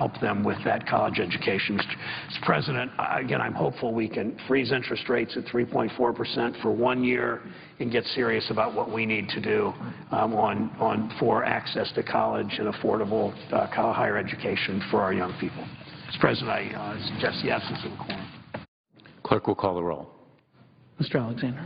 help them with that college education. Mr. President, again, I'm hopeful we can freeze interest rates at 3.4% for 1 year and get serious about what we need to do for access to college and affordable higher education for our young people. Mr. President, I suggest the absence of a quorum. Clerk will call the roll. Mr. Alexander.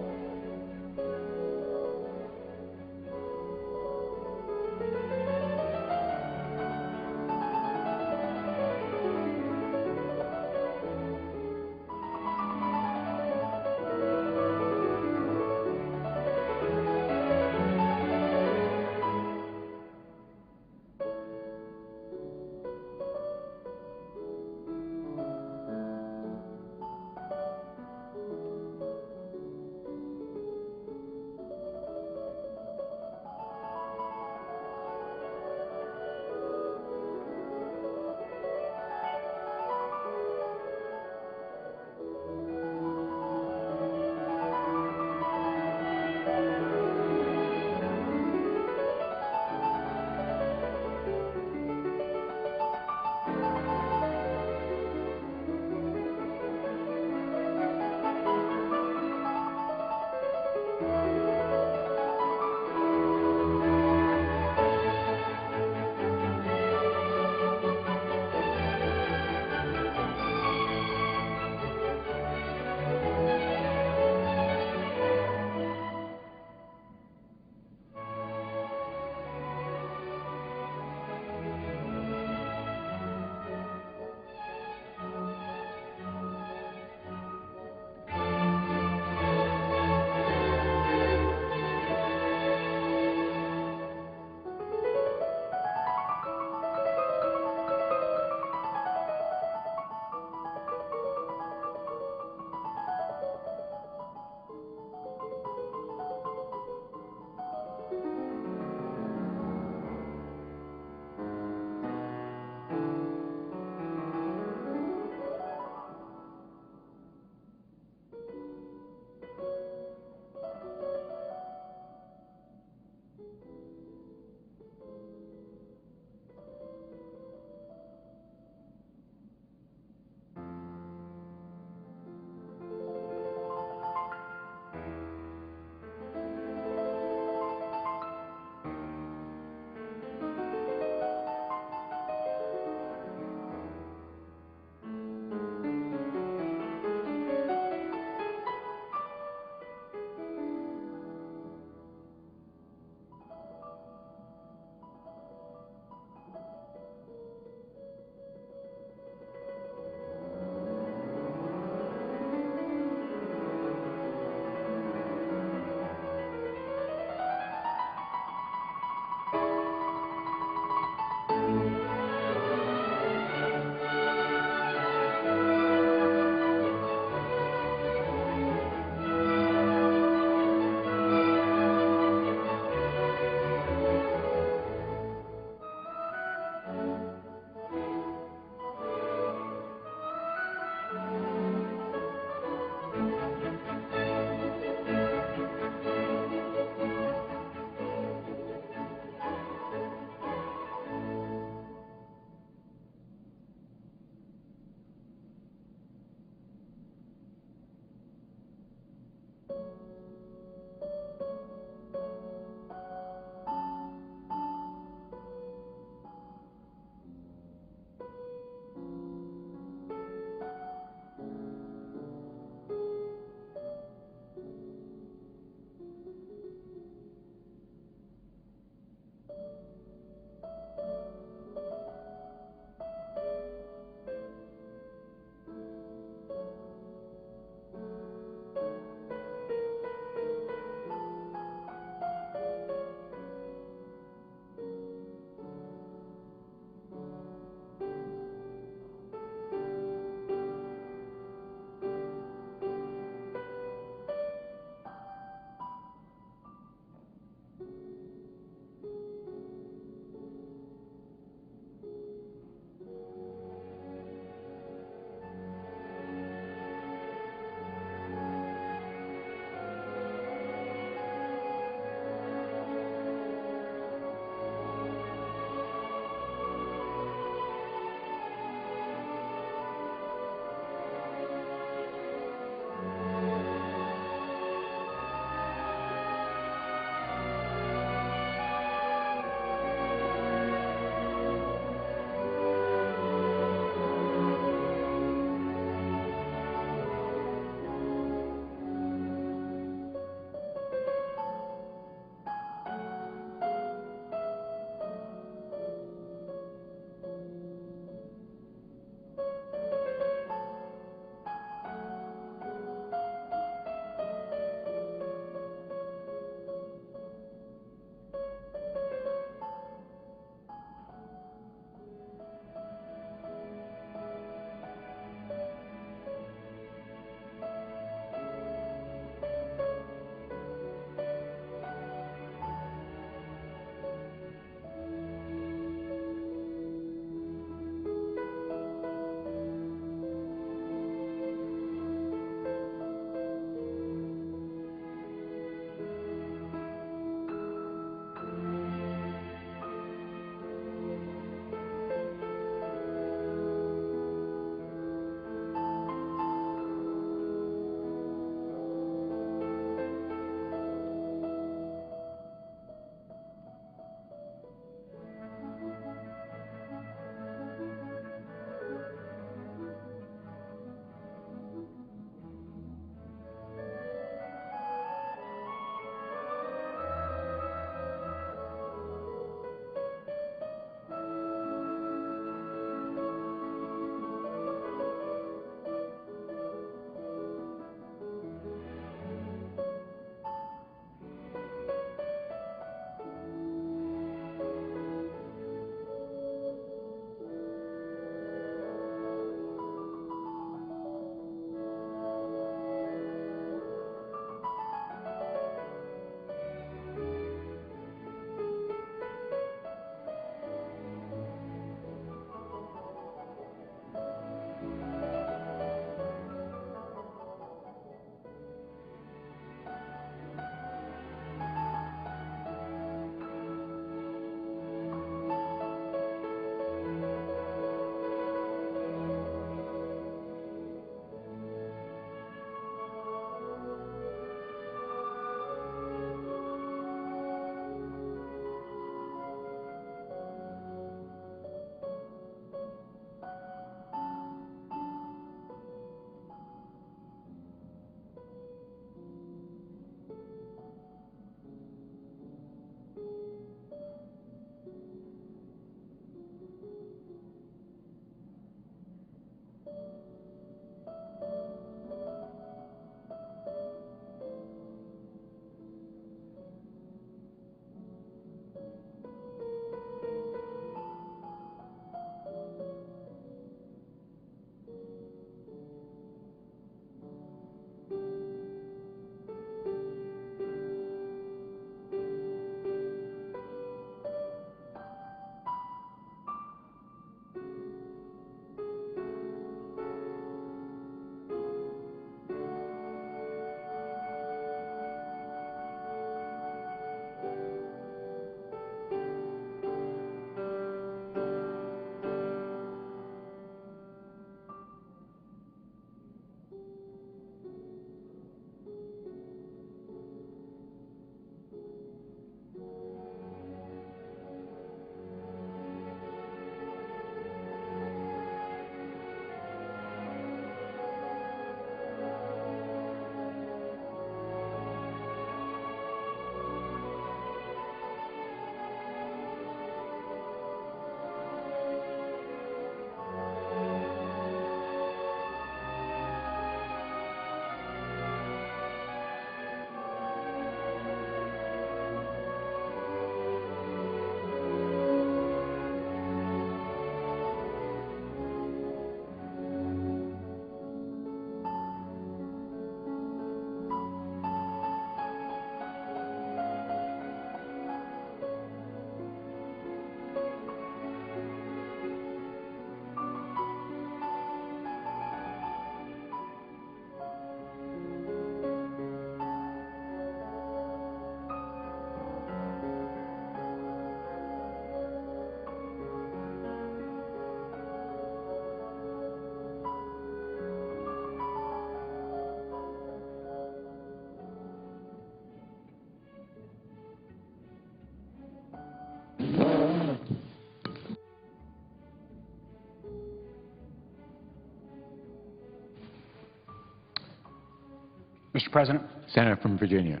Mr. President. Senator from Virginia.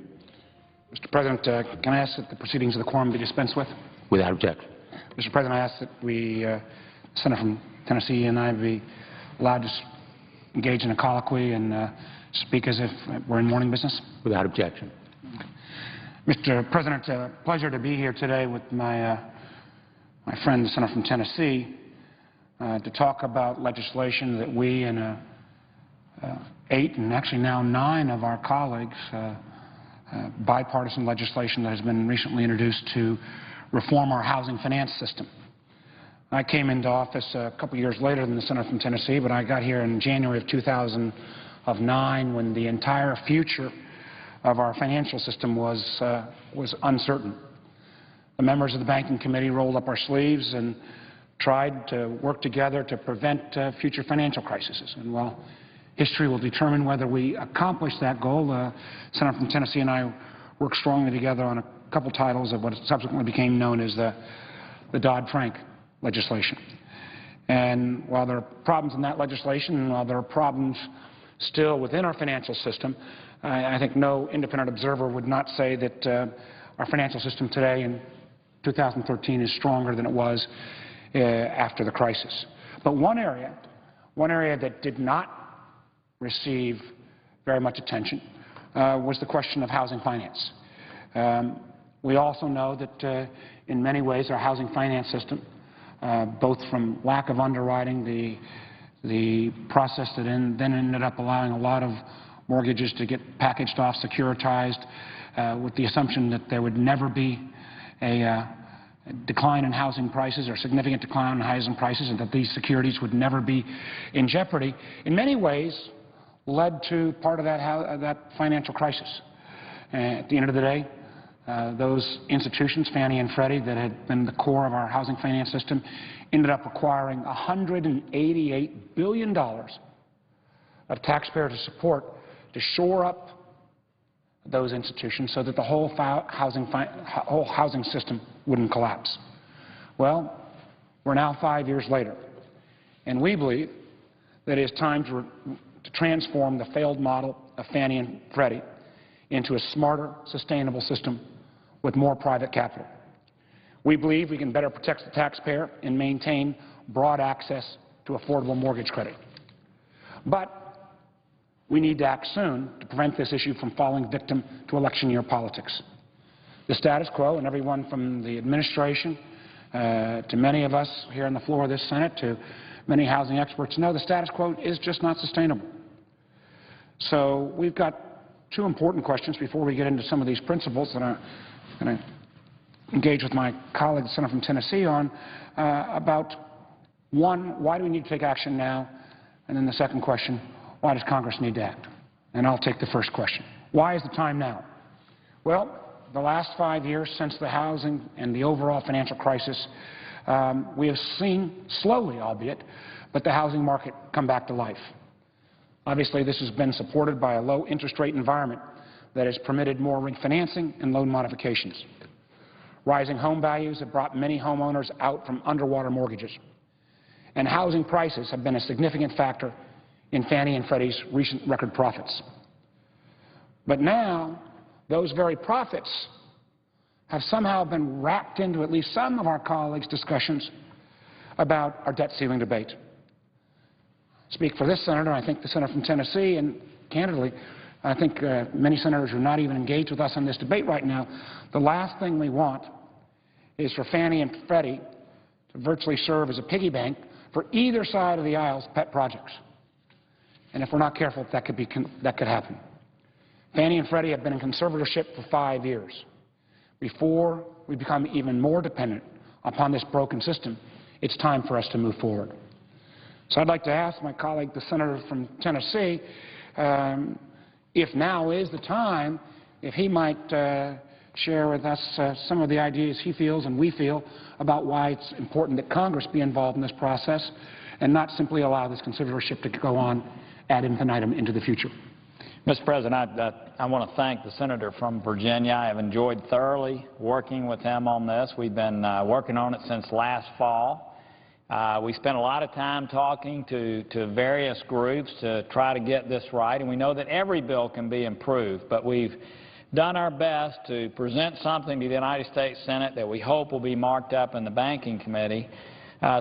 Mr. President, can I ask that the proceedings of the quorum be dispensed with? Without objection. Mr. President, I ask that we, Senator from Tennessee and I, be allowed to engage in a colloquy and speak as if we're in morning business. Without objection. Mr. President, pleasure to be here today with my friend, the Senator from Tennessee, to talk about legislation that we and 8 and actually now 9 of our colleagues, bipartisan legislation that has been recently introduced to reform our housing finance system. I came into office a couple years later than the Senator from Tennessee, but I got here in January of 2009 when the entire future of our financial system was uncertain. The members of the Banking Committee rolled up our sleeves and tried to work together to prevent future financial crises. And while history will determine whether we accomplish that goal, Senator from Tennessee and I worked strongly together on a couple titles of what subsequently became known as the Dodd-Frank legislation. And while there are problems in that legislation, and while there are problems still within our financial system, I think no independent observer would not say that our financial system today in 2013 is stronger than it was after the crisis. But one area that did not receive very much attention was the question of housing finance. We also know that in many ways our housing finance system, both from lack of underwriting, the process that then ended up allowing a lot of mortgages to get packaged off, securitized, with the assumption that there would never be a decline in housing prices or significant decline in housing prices and that these securities would never be in jeopardy, in many ways led to part of that financial crisis. At the end of the day, those institutions, Fannie and Freddie, that had been the core of our housing finance system, ended up requiring $188 billion of taxpayer support to shore up those institutions so that the whole housing system wouldn't collapse. Well, we're now 5 years later, and we believe that it is time to transform the failed model of Fannie and Freddie into a smarter, sustainable system with more private capital. We believe we can better protect the taxpayer and maintain broad access to affordable mortgage credit. But we need to act soon to prevent this issue from falling victim to election year politics. The status quo, and everyone from the administration to many of us here on the floor of this Senate to many housing experts know, the status quo is just not sustainable. So we've got 2 important questions before we get into some of these principles that I'm going to engage with my colleague, the Senator from Tennessee, on about, 1, why do we need to take action now? And then the second question, why does Congress need to act? And I'll take the first question. Why is the time now? Well, the last 5 years since the housing and the overall financial crisis, we have seen, slowly albeit, but the housing market come back to life. Obviously, this has been supported by a low interest rate environment that has permitted more refinancing and loan modifications. Rising home values have brought many homeowners out from underwater mortgages. And housing prices have been a significant factor in Fannie and Freddie's recent record profits. But now, those very profits have somehow been wrapped into at least some of our colleagues' discussions about our debt ceiling debate. I speak for this senator, I think the senator from Tennessee, and candidly, I think many senators who are not even engaged with us in this debate right now, the last thing we want is for Fannie and Freddie to virtually serve as a piggy bank for either side of the aisle's pet projects. And if we're not careful, that could happen. Fannie and Freddie have been in conservatorship for 5 years. Before we become even more dependent upon this broken system, it's time for us to move forward. So I'd like to ask my colleague, the senator from Tennessee, if now is the time, if he might share with us some of the ideas he feels and we feel about why it's important that Congress be involved in this process and not simply allow this conservatorship to go on ad infinitum into the future. Mr. President, I want to thank the senator from Virginia. I have enjoyed thoroughly working with him on this. We've been working on it since last fall. We spent a lot of time talking to various groups to try to get this right, and we know that every bill can be improved, but we've done our best to present something to the United States Senate that we hope will be marked up in the Banking Committee,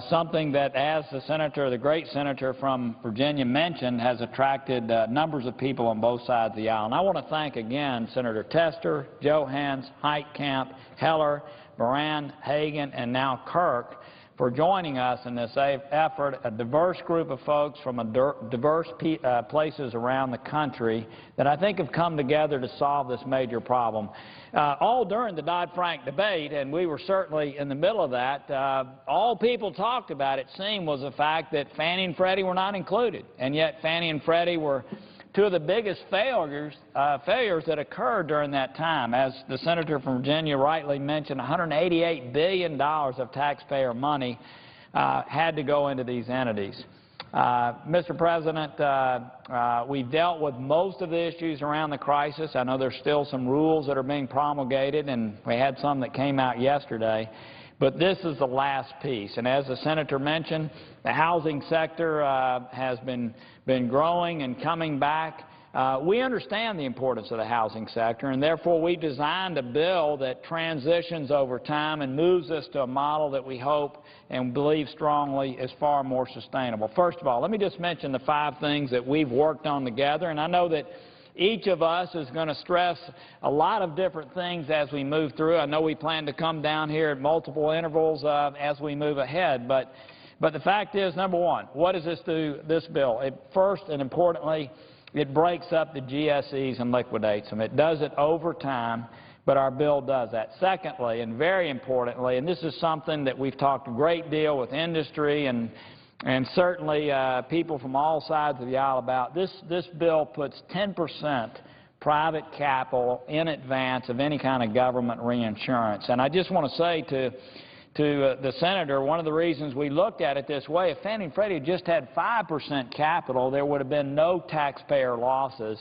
something that, as the great senator from Virginia mentioned, has attracted numbers of people on both sides of the aisle. And I want to thank again Senator Tester, Johanns, Heitkamp, Heller, Moran, Hagan, and now Kirk for joining us in this effort, a diverse group of folks from diverse places around the country that I think have come together to solve this major problem. All during the Dodd-Frank debate, and we were certainly in the middle of that, all people talked about, it seemed, was the fact that Fannie and Freddie were not included. And yet Fannie and Freddie were two of the biggest failures that occurred during that time. As the senator from Virginia rightly mentioned, $188 billion of taxpayer money had to go into these entities. Mr. President, we've dealt with most of the issues around the crisis. I know there's still some rules that are being promulgated, and we had some that came out yesterday. But this is the last piece. And as the senator mentioned, the housing sector has been growing and coming back. We understand the importance of the housing sector, and therefore we designed a bill that transitions over time and moves us to a model that we hope and believe strongly is far more sustainable. First of all, let me just mention the 5 things that we've worked on together, and I know that each of us is going to stress a lot of different things as we move through. I know we plan to come down here at multiple intervals as we move ahead, but the fact is, number one, what does this do, this bill? First and importantly, it breaks up the GSEs and liquidates them. It does it over time, but our bill does that. Secondly, and very importantly, and this is something that we've talked a great deal with industry and certainly people from all sides of the aisle about, this bill puts 10% private capital in advance of any kind of government reinsurance. And I just want to say to the senator, one of the reasons we looked at it this way, if Fannie and Freddie just had 5% capital, there would have been no taxpayer losses.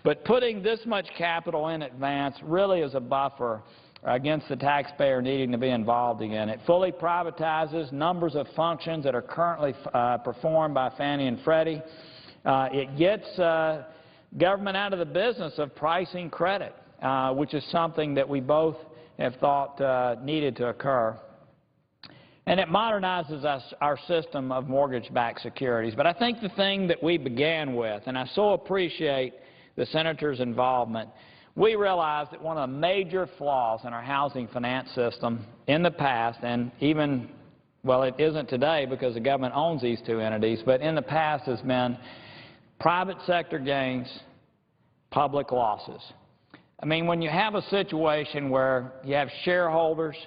But putting this much capital in advance really is a buffer against the taxpayer needing to be involved again. It fully privatizes numbers of functions that are currently performed by Fannie and Freddie. It gets government out of the business of pricing credit, which is something that we both have thought needed to occur. And it modernizes our system of mortgage-backed securities. But I think the thing that we began with, and I so appreciate the senator's involvement, we realized that one of the major flaws in our housing finance system in the past, and even, well, it isn't today because the government owns these 2 entities, but in the past has been private sector gains, public losses. I mean, when you have a situation where you have shareholders,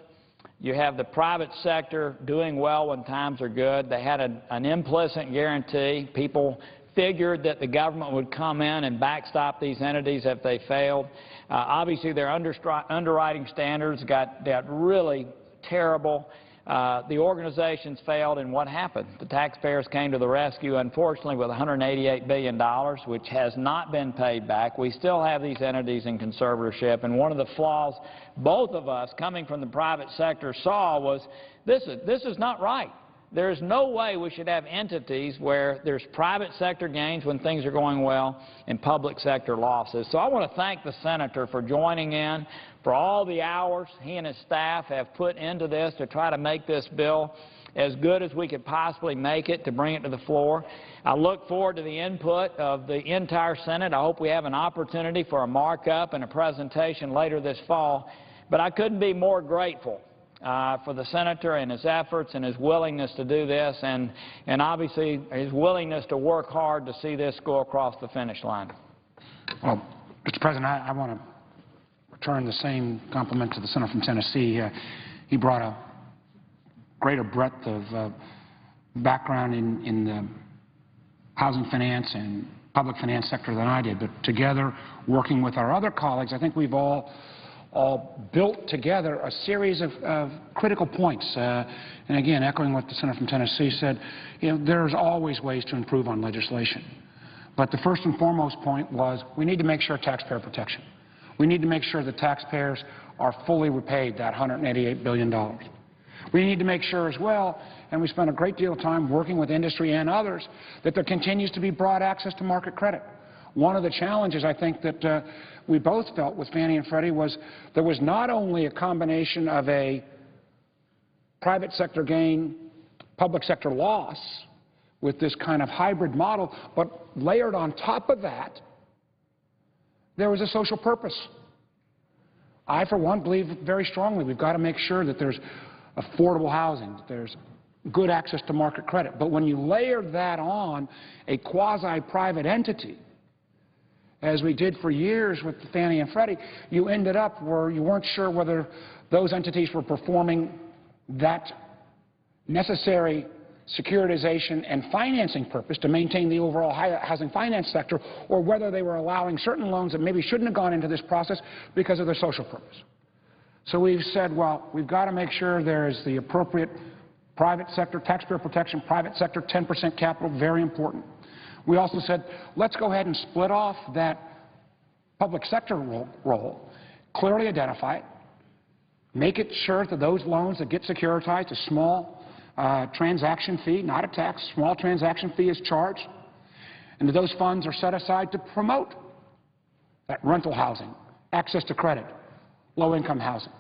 you have the private sector doing well when times are good, they had an implicit guarantee. People figured that the government would come in and backstop these entities if they failed. Obviously, their underwriting standards got really terrible. The organizations failed, and what happened? The taxpayers came to the rescue, unfortunately, with $188 billion, which has not been paid back. We still have these entities in conservatorship, and one of the flaws both of us, coming from the private sector, saw was this is not right. There is no way we should have entities where there's private sector gains when things are going well and public sector losses. So I want to thank the senator for joining in, for all the hours he and his staff have put into this to try to make this bill as good as we could possibly make it to bring it to the floor. I look forward to the input of the entire Senate. I hope we have an opportunity for a markup and a presentation later this fall. But I couldn't be more grateful for the senator and his efforts and his willingness to do this, and obviously his willingness to work hard to see this go across the finish line. Well, Mr. President, I want to return the same compliment to the senator from Tennessee. He brought a greater breadth of background in the housing finance and public finance sector than I did, but together, working with our other colleagues, I think we've all built together a series of critical points. And again, echoing what the senator from Tennessee said, you know, there's always ways to improve on legislation. But the first and foremost point was we need to make sure taxpayer protection. We need to make sure the taxpayers are fully repaid that $188 billion. We need to make sure as well, and we spent a great deal of time working with industry and others, that there continues to be broad access to market credit. One of the challenges I think that we both felt with Fannie and Freddie was there was not only a combination of a private sector gain, public sector loss with this kind of hybrid model, but layered on top of that, there was a social purpose. I, for one, believe very strongly we've got to make sure that there's affordable housing, that there's good access to market credit. But when you layer that on a quasi-private entity, as we did for years with Fannie and Freddie, you ended up where you weren't sure whether those entities were performing that necessary securitization and financing purpose to maintain the overall housing finance sector, or whether they were allowing certain loans that maybe shouldn't have gone into this process because of their social purpose. So we've said, well, we've got to make sure there is the appropriate private sector, taxpayer protection, private sector, 10% capital, very important. We also said, let's go ahead and split off that public sector role, clearly identify it, make it sure that those loans that get securitized, a small transaction fee, not a tax, small transaction fee is charged, and that those funds are set aside to promote that rental housing, access to credit, low-income housing.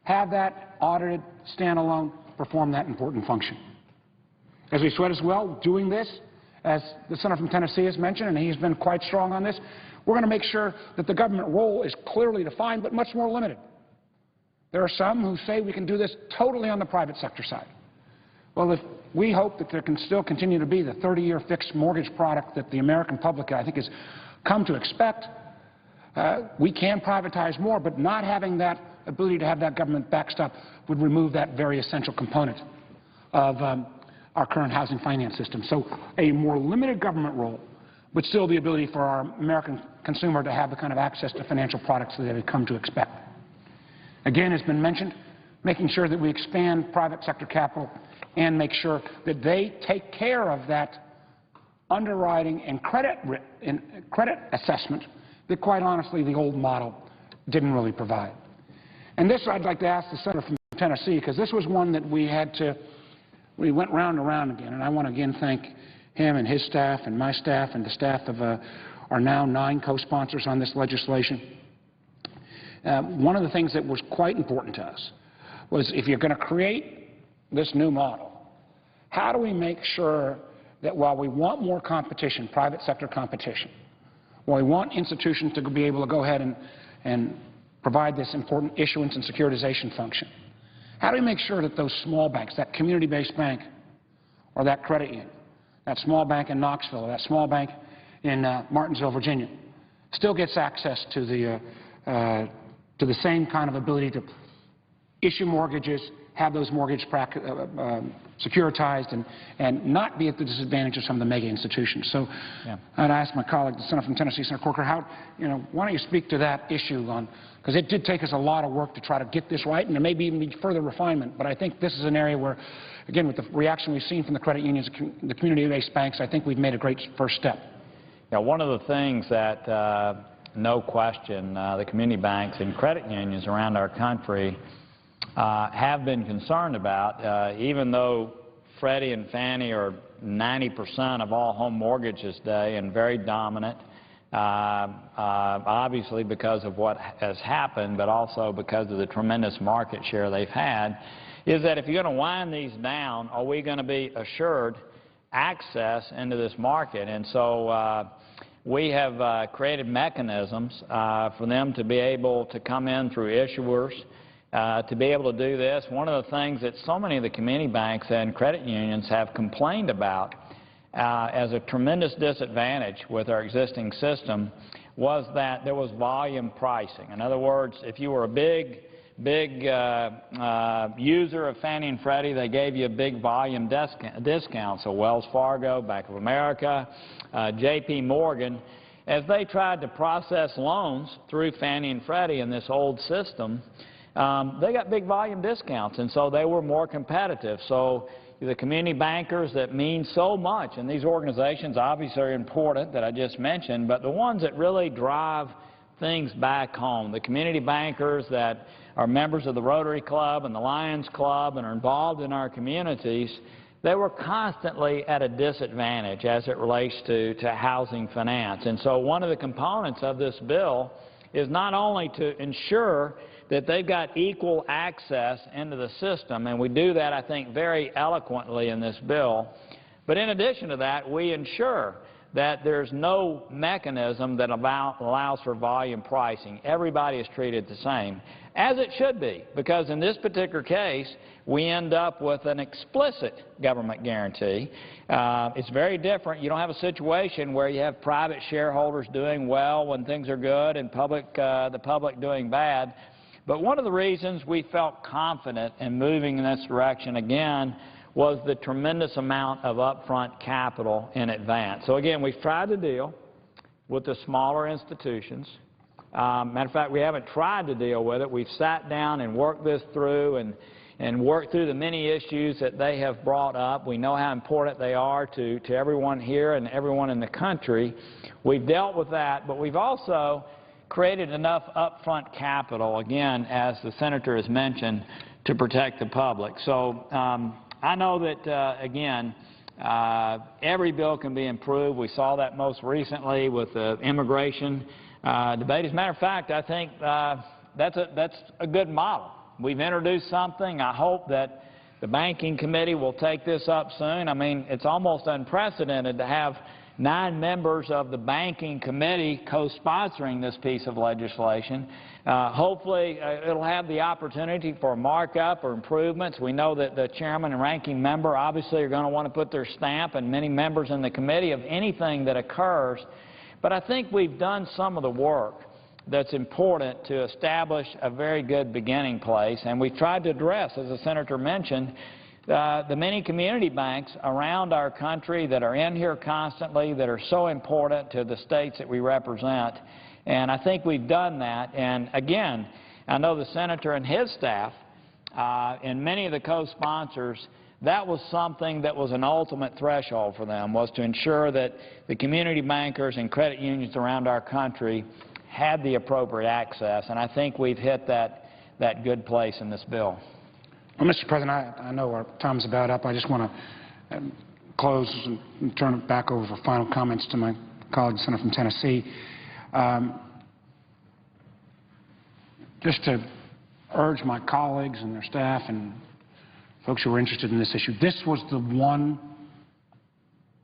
Have that audited, standalone, perform that important function. As we said as well, doing this, as the senator from Tennessee has mentioned, and he's been quite strong on this, we're going to make sure that the government role is clearly defined but much more limited. There are some who say we can do this totally on the private sector side. Well, if we hope that there can still continue to be the 30-year fixed mortgage product that the American public, I think, has come to expect, we can privatize more, but not having that ability to have that government backstop would remove that very essential component of our current housing finance system. So a more limited government role, but still the ability for our American consumer to have the kind of access to financial products that they've come to expect. Again, as been mentioned, making sure that we expand private sector capital and make sure that they take care of that underwriting and credit assessment that, quite honestly, the old model didn't really provide. And this I'd like to ask the senator from Tennessee, because this was one that we went round and round again, and I want to again thank him and his staff and my staff and the staff of our now 9 co-sponsors on this legislation. One of the things that was quite important to us was, if you're going to create this new model, how do we make sure that while we want more competition, private sector competition, while we want institutions to be able to go ahead and provide this important issuance and securitization function, how do we make sure that those small banks, that community-based bank or that credit union, that small bank in Knoxville or that small bank in Martinsville, Virginia, still gets access to the same kind of ability to issue mortgages, have those mortgages securitized, and not be at the disadvantage of some of the mega institutions. So I'd ask my colleague, the senator from Tennessee, Senator Corker, why don't you speak to that issue because it did take us a lot of work to try to get this right, and there may be even further refinement, but I think this is an area where, again, with the reaction we've seen from the credit unions, the community-based banks, I think we've made a great first step. Yeah, one of the things that, no question, the community banks and credit unions around our country have been concerned about, even though Freddie and Fannie are 90% of all home mortgages today and very dominant, obviously because of what has happened, but also because of the tremendous market share they've had, is that if you're going to wind these down, are we going to be assured access into this market? And so we have created mechanisms for them to be able to come in through issuers, to be able to do this. One of the things that so many of the community banks and credit unions have complained about as a tremendous disadvantage with our existing system was that there was volume pricing. In other words, if you were a big user of Fannie and Freddie, they gave you a big volume discount. So Wells Fargo, Bank of America, J.P. Morgan, as they tried to process loans through Fannie and Freddie in this old system, they got big volume discounts, and so they were more competitive. So the community bankers that mean so much, and these organizations obviously are important that I just mentioned, but the ones that really drive things back home. The community bankers that are members of the Rotary Club and the Lions Club and are involved in our communities, they were constantly at a disadvantage as it relates to housing finance. And so one of the components of this bill is not only to ensure that they've got equal access into the system, and we do that, I think, very eloquently in this bill, but in addition to that, we ensure that there's no mechanism that allows for volume pricing. Everybody is treated the same, as it should be, because in this particular case, we end up with an explicit government guarantee. It's very different. You don't have a situation where you have private shareholders doing well when things are good and the public doing bad. But one of the reasons we felt confident in moving in this direction again was the tremendous amount of upfront capital in advance. So again, we've tried to deal with the smaller institutions. Matter of fact, we haven't tried to deal with it. We've sat down and worked this through and worked through the many issues that they have brought up. We know how important they are to everyone here and everyone in the country. We've dealt with that, but we've also created enough upfront capital, again, as the Senator has mentioned, to protect the public. So I know that, again, every bill can be improved. We saw that most recently with the immigration debate. As a matter of fact, I think that's a good model. We've introduced something. I hope that the Banking Committee will take this up soon. I mean, it's almost unprecedented to have 9 members of the Banking Committee co-sponsoring this piece of legislation. Hopefully, it'll have the opportunity for markup or improvements. We know that the chairman and ranking member obviously are going to want to put their stamp, and many members in the committee, of anything that occurs. But I think we've done some of the work that's important to establish a very good beginning place, and we've tried to address, as the Senator mentioned, the many community banks around our country that are in here constantly, that are so important to the states that we represent. And I think we've done that. And again, I know the Senator and his staff and many of the co-sponsors, that was something that was an ultimate threshold for them, was to ensure that the community bankers and credit unions around our country had the appropriate access. And I think we've hit that good place in this bill. Well, Mr. President, I know our time's about up. I just want to close and turn it back over for final comments to my colleague, the Senator from Tennessee. Just to urge my colleagues and their staff and folks who are interested in this issue, this was the one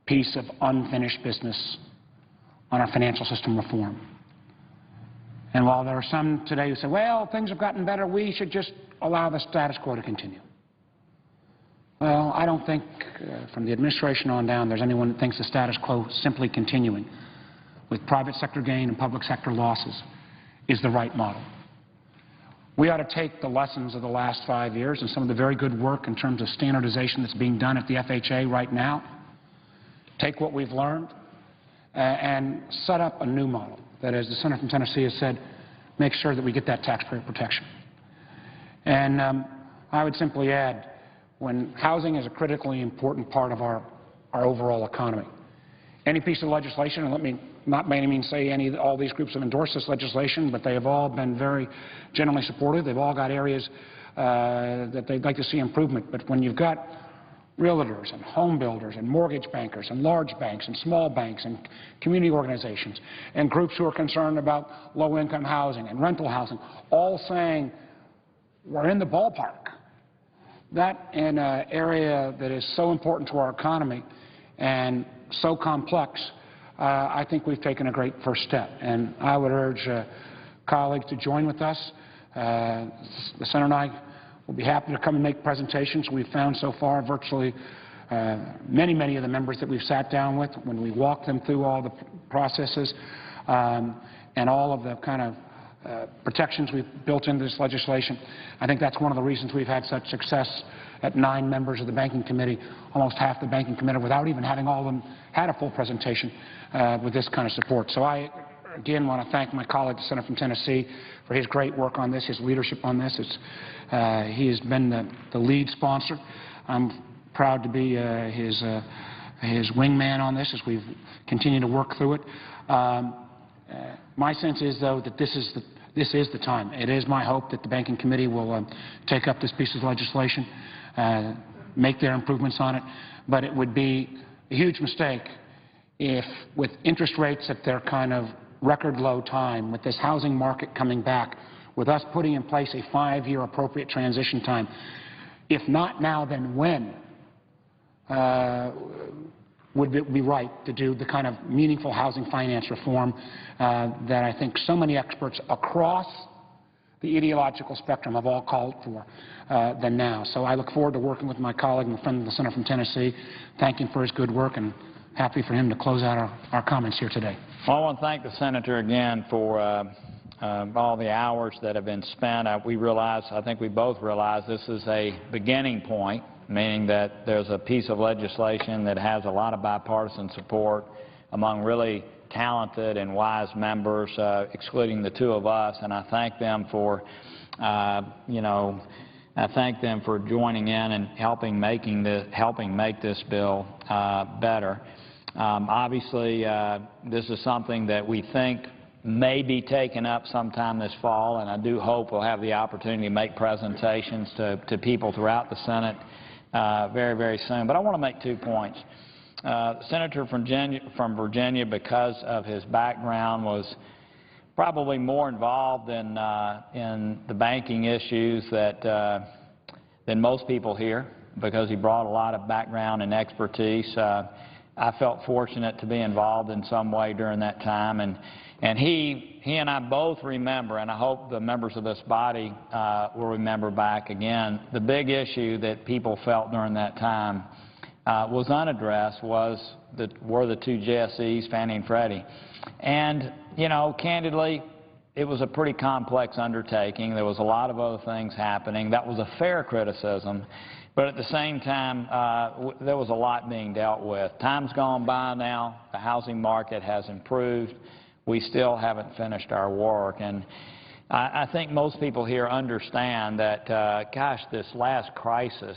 piece of unfinished business on our financial system reform. And while there are some today who say, well, things have gotten better, we should just allow the status quo to continue. Well, I don't think from the administration on down there's anyone that thinks the status quo simply continuing with private sector gain and public sector losses is the right model. We ought to take the lessons of the last 5 years and some of the very good work in terms of standardization that's being done at the FHA right now, take what we've learned, and set up a new model that, as the Senator from Tennessee has said, make sure that we get that taxpayer protection. And I would simply add, when housing is a critically important part of our overall economy, any piece of legislation, and let me not by any means say all these groups have endorsed this legislation, but they have all been very generally supportive. They've all got areas that they'd like to see improvement. But when you've got realtors and home builders and mortgage bankers and large banks and small banks and community organizations and groups who are concerned about low-income housing and rental housing, all saying we're in the ballpark, that in an area that is so important to our economy and so complex, I think we've taken a great first step. And I would urge colleagues to join with us. The Senator and I will be happy to come and make presentations. We've found so far virtually many of the members that we've sat down with, when we walk them through all the processes and all of the kind of protections we've built into this legislation. I think that's one of the reasons we've had such success at 9 members of the Banking Committee, almost half the Banking Committee, without even having all of them had a full presentation with this kind of support. So I, again, want to thank my colleague, the Senator from Tennessee, for his great work on this, his leadership on this. He has been the lead sponsor. I'm proud to be his wingman on this as we've continued to work through it. My sense is, though, that this is the time. It is my hope that the Banking Committee will take up this piece of legislation, make their improvements on it. But it would be a huge mistake if, with interest rates at their kind of record low time, with this housing market coming back, with us putting in place a 5-year appropriate transition time, if not now, then when would it be right to do the kind of meaningful housing finance reform that I think so many experts across the ideological spectrum have all called for than now. So I look forward to working with my colleague and friend of the senator from Tennessee, thank him for his good work, and happy for him to close out our comments here today. Well, I want to thank the senator again for all the hours that have been spent. We realize, I think we both realize, this is a beginning point, meaning that there's a piece of legislation that has a lot of bipartisan support among really talented and wise members, excluding the two of us, and I thank them for, I thank them for joining in and helping make this bill better. Obviously, this is something that we think may be taken up sometime this fall, and I do hope we'll have the opportunity to make presentations to people throughout the Senate very, very soon. But I want to make 2 points. The senator from Virginia, because of his background, was probably more involved in the banking issues than most people here, because he brought a lot of background and expertise. I felt fortunate to be involved in some way during that time, and he and I both remember, and I hope the members of this body will remember back again, the big issue that people felt during that time was unaddressed were the two GSEs, Fannie and Freddie. And, candidly, it was a pretty complex undertaking. There was a lot of other things happening. That was a fair criticism. But at the same time, there was a lot being dealt with. Time's gone by now. The housing market has improved. We still haven't finished our work. And I think most people here understand that, gosh, this last crisis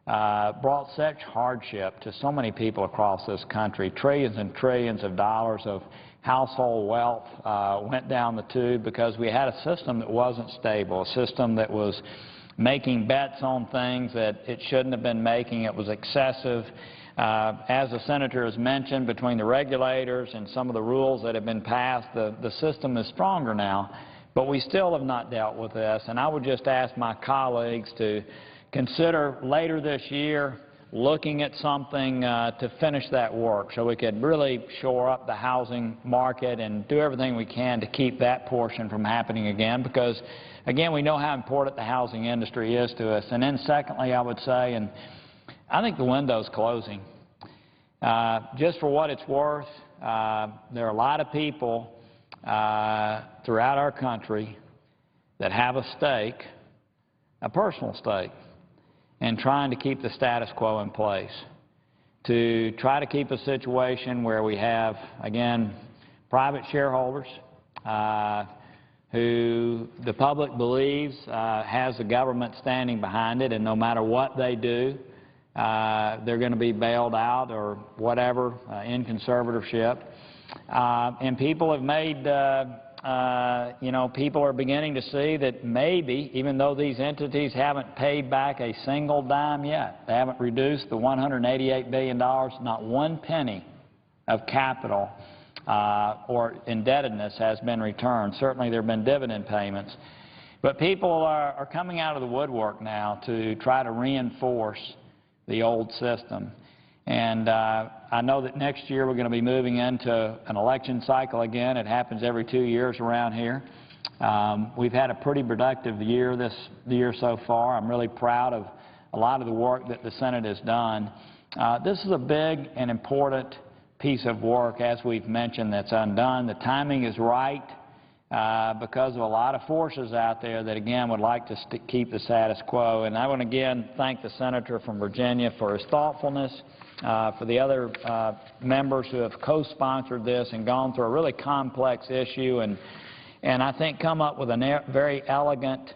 brought such hardship to so many people across this country. Trillions and trillions of dollars of household wealth went down the tube because we had a system that wasn't stable, a system that was making bets on things that it shouldn't have been making. It was excessive. As the senator has mentioned, between the regulators and some of the rules that have been passed, the system is stronger now. But we still have not dealt with this. And I would just ask my colleagues to consider later this year looking at something to finish that work so we could really shore up the housing market and do everything we can to keep that portion from happening again, because, again, we know how important the housing industry is to us. And then secondly, I would say, and I think the window's closing. Just for what it's worth, there are a lot of people throughout our country that have a stake, a personal stake, in trying to keep the status quo in place, to try to keep a situation where we have, again, private shareholders who the public believes has the government standing behind it, and no matter what they do, they're going to be bailed out or whatever in conservatorship. And people have made, people are beginning to see that maybe, even though these entities haven't paid back a single dime yet, they haven't reduced the $188 billion, not one penny of capital or indebtedness has been returned. Certainly there have been dividend payments. But people are coming out of the woodwork now to try to reinforce the old system. And I know that next year we're going to be moving into an election cycle again. It happens every 2 years around here. We've had a pretty productive year this year so far. I'm really proud of a lot of the work that the Senate has done. This is a big and important piece of work, as we've mentioned, that's undone. The timing is right because of a lot of forces out there that, again, would like to keep the status quo. And I want to again thank the senator from Virginia for his thoughtfulness, for the other members who have co-sponsored this and gone through a really complex issue and I think come up with a very elegant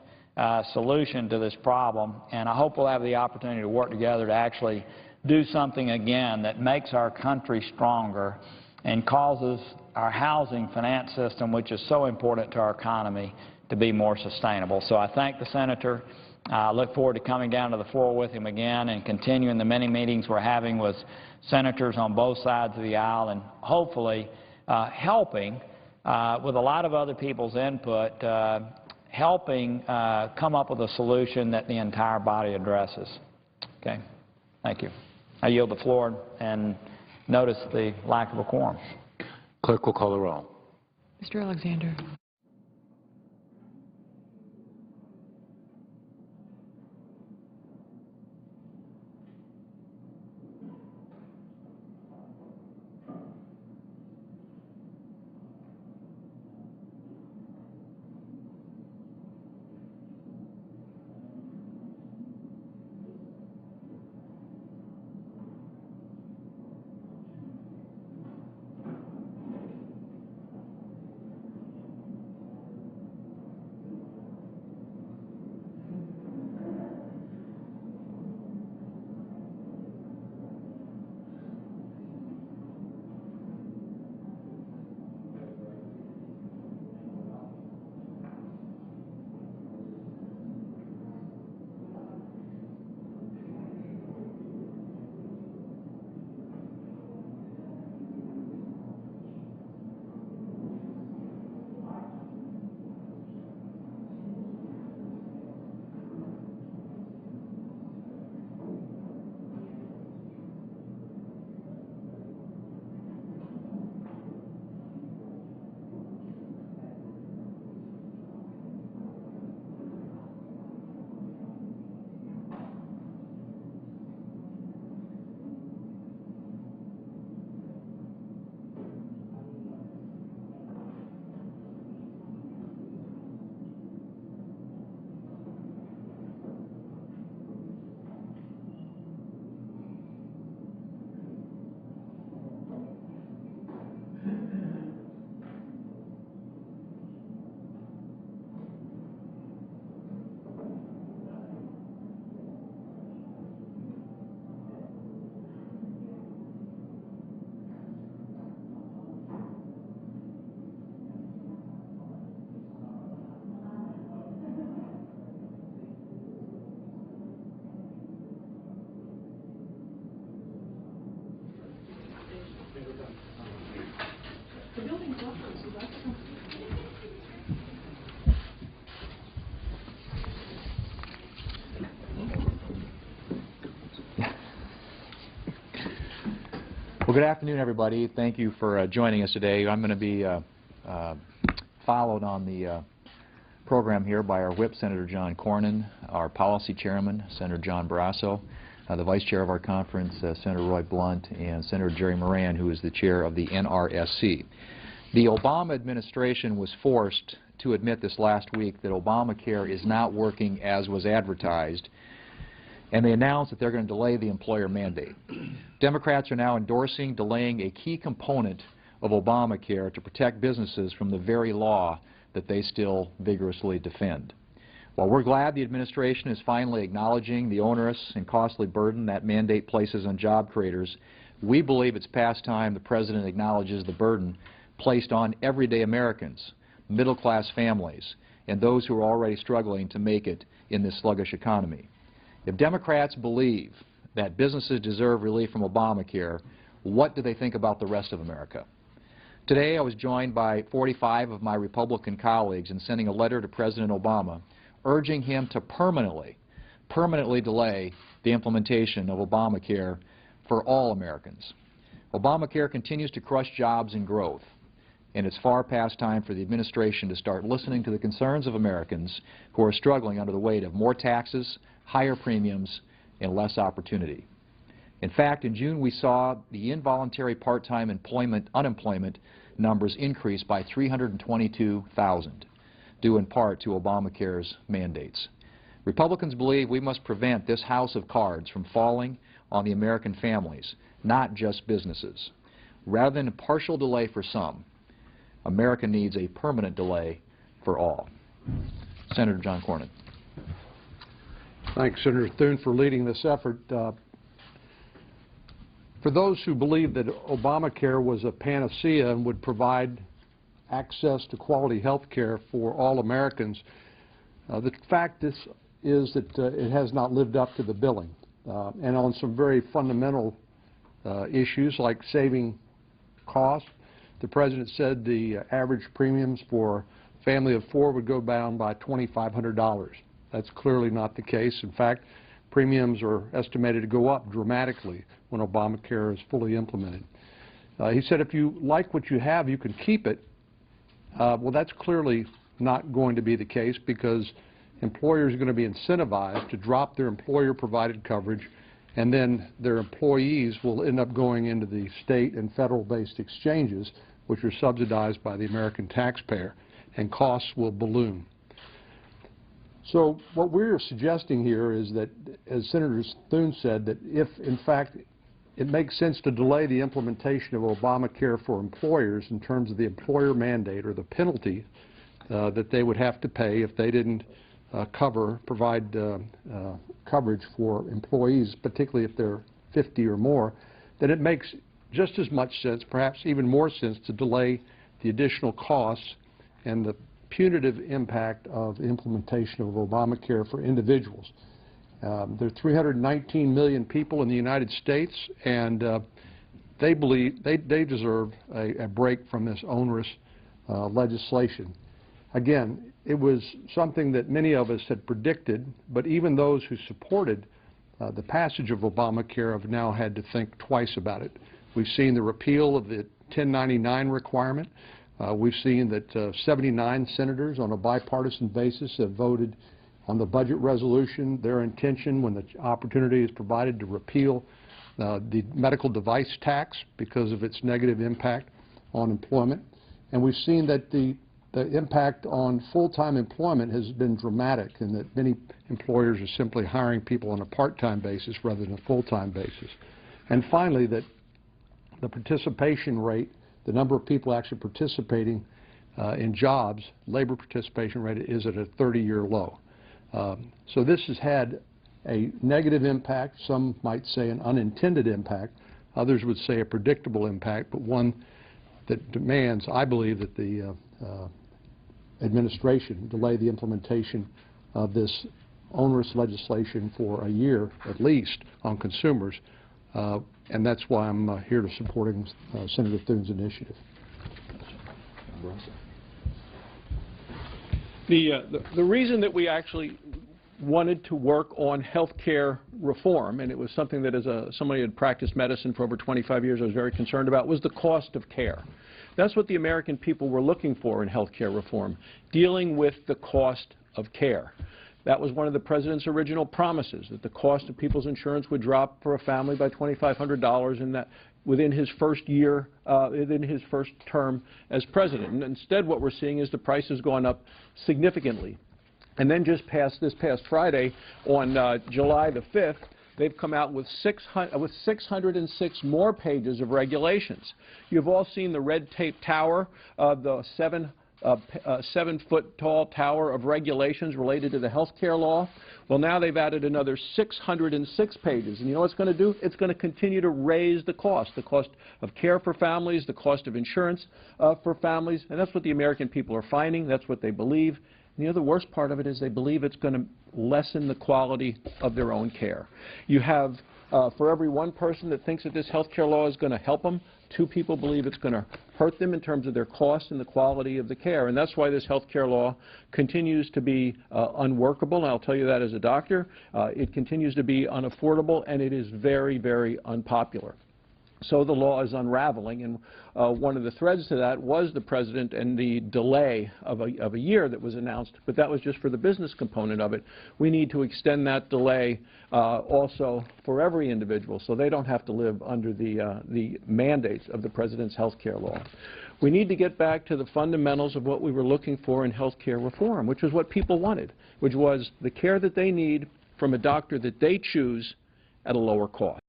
solution to this problem. And I hope we'll have the opportunity to work together to actually do something again that makes our country stronger and causes our housing finance system, which is so important to our economy, to be more sustainable. So I thank the Senator. I look forward to coming down to the floor with him again and continuing the many meetings we're having with senators on both sides of the aisle and hopefully helping, with a lot of other people's input, helping come up with a solution that the entire body addresses. Okay? Thank you. I yield the floor and notice the lack of a quorum. Clerk will call the roll. Mr. Alexander. Well, good afternoon, everybody. Thank you for joining us today. I'm going to be followed on the program here by our whip, Senator John Cornyn, our policy chairman, Senator John Barrasso, the vice chair of our conference, Senator Roy Blunt, and Senator Jerry Moran, who is the chair of the NRSC. The Obama administration was forced to admit this last week that Obamacare is not working as was advertised, and they announced that they're going to delay the employer mandate. Democrats are now endorsing delaying a key component of Obamacare to protect businesses from the very law that they still vigorously defend. While we're glad the administration is finally acknowledging the onerous and costly burden that mandate places on job creators, we believe it's past time the President acknowledges the burden placed on everyday Americans, middle-class families, and those who are already struggling to make it in this sluggish economy. If Democrats believe that businesses deserve relief from Obamacare, what do they think about the rest of America? Today, I was joined by 45 of my Republican colleagues in sending a letter to President Obama urging him to permanently delay the implementation of Obamacare for all Americans. Obamacare continues to crush jobs and growth, and it's far past time for the administration to start listening to the concerns of Americans who are struggling under the weight of more taxes, higher premiums, and less opportunity. In fact, in June we saw the involuntary part-time unemployment numbers increase by 322,000, due in part to Obamacare's mandates. Republicans believe we must prevent this house of cards from falling on the American families, not just businesses. Rather than a partial delay for some, America needs a permanent delay for all. Senator John Cornyn. Thanks, Senator Thune, for leading this effort. For those who believe that Obamacare was a panacea and would provide access to quality health care for all Americans, the fact is that it has not lived up to the billing. And on some very fundamental issues like saving costs, the President said the average premiums for a family of 4 would go down by $2,500. That's clearly not the case. In fact, premiums are estimated to go up dramatically when Obamacare is fully implemented. He said if you like what you have, you can keep it. Well, that's clearly not going to be the case, because employers are going to be incentivized to drop their employer-provided coverage, and then their employees will end up going into the state and federal-based exchanges, which are subsidized by the American taxpayer, and costs will balloon. So what we're suggesting here is that, as Senator Thune said, that if, in fact, it makes sense to delay the implementation of Obamacare for employers in terms of the employer mandate or the penalty that they would have to pay if they didn't provide coverage for employees, particularly if they're 50 or more, then it makes just as much sense, perhaps even more sense, to delay the additional costs and the punitive impact of implementation of Obamacare for individuals. There are 319 million people in the United States, and they believe they deserve a break from this onerous legislation. Again, it was something that many of us had predicted, but even those who supported the passage of Obamacare have now had to think twice about it. We've seen the repeal of the 1099 requirement. We've seen that 79 senators on a bipartisan basis have voted on the budget resolution their intention, when the opportunity is provided, to repeal the medical device tax because of its negative impact on employment. And we've seen that the impact on full-time employment has been dramatic, and that many employers are simply hiring people on a part-time basis rather than a full-time basis. And finally, that the participation rate, the number of people actually participating in jobs, labor participation rate, is at a 30-year low. So this has had a negative impact. Some might say an unintended impact. Others would say a predictable impact, but one that demands, I believe, that the administration delay the implementation of this onerous legislation for a year at least on consumers, and that's why I'm here to supporting Senator Thune's initiative. The reason that we actually wanted to work on health care reform, and it was something that as somebody who had practiced medicine for over 25 years I was very concerned about, was the cost of care. That's what the American people were looking for in health care reform, dealing with the cost of care. That was one of the President's original promises, that the cost of people's insurance would drop for a family by $2,500, and that within his first year, within his first term as President. And instead what we're seeing is the price has gone up significantly. And then this past Friday, on July the 5th, they've come out with 606 more pages of regulations. You've all seen the red tape tower, the 7-foot tall tower of regulations related to the health care law. Well, now they've added another 606 pages. And you know what it's going to do? It's going to continue to raise the cost of care for families, the cost of insurance for families. And that's what the American people are finding. That's what they believe. And, you know, the worst part of it is they believe it's going to lessen the quality of their own care. You have, for every one person that thinks that this health care law is going to help them, 2 people believe it's going to hurt them in terms of their cost and the quality of the care. And that's why this health care law continues to be unworkable. And I'll tell you that as a doctor. It continues to be unaffordable, and it is very, very unpopular. So the law is unraveling, and one of the threads to that was the President and the delay of a year that was announced, but that was just for the business component of it. We need to extend that delay also for every individual, so they don't have to live under the mandates of the President's health care law. We need to get back to the fundamentals of what we were looking for in health care reform, which was what people wanted, which was the care that they need from a doctor that they choose at a lower cost.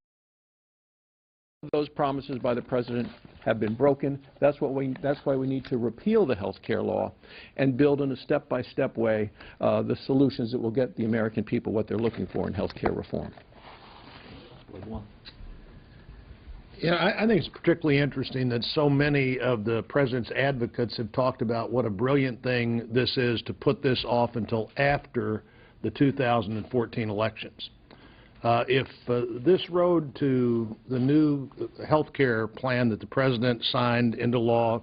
Those promises by the President have been broken. That's why we need to repeal the health care law and build in a step-by-step way the solutions that will get the American people what they're looking for in health care reform. Yeah, I think it's particularly interesting that so many of the president's advocates have talked about what a brilliant thing this is to put this off until after the 2014 elections. If this road to the new health care plan that the president signed into law